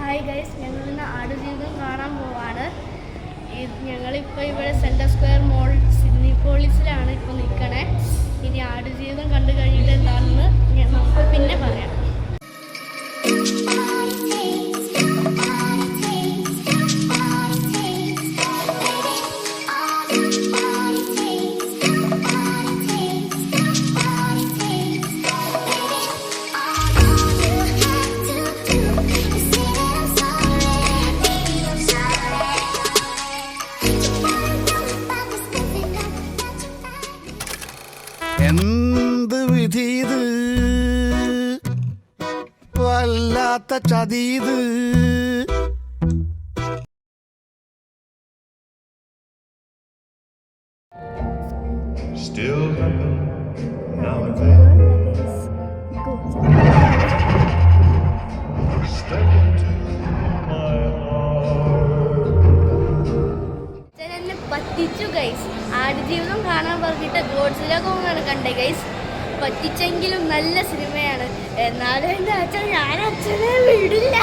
Hi guys, ഞങ്ങൾ ഇന്ന് ആടുജീവിതം കാണാൻ പോവാണ്. ഞങ്ങളിപ്പോൾ ഇവിടെ സെൻട്രൽ സ്ക്വയർ മോൾ സിഡ്നി പോളിസിലാണ് ഇപ്പോൾ നിൽക്കണേ. ഇനി ആടുജീവിതം കണ്ടു കഴിഞ്ഞിട്ട് എന്താണെന്ന് നമുക്ക് പിന്നെ പറയാം. എന്ത് വിധീത് വല്ലാത്ത ചതീത്. Still happen now and then. Step into my heart. എന്നെ പറ്റിച്ചു ഗൈസ്. ആടുജീവിതം കാണാൻ പറഞ്ഞിട്ട് ഗോഡ്സില കോങ്ങാണ് കണ്ടേ ഗൈസ്. പറ്റിച്ചെങ്കിലും നല്ല സിനിമയാണ്. എന്നാലും എൻ്റെ അച്ഛൻ ഞാൻ അച്ഛനെ വിടില്ല.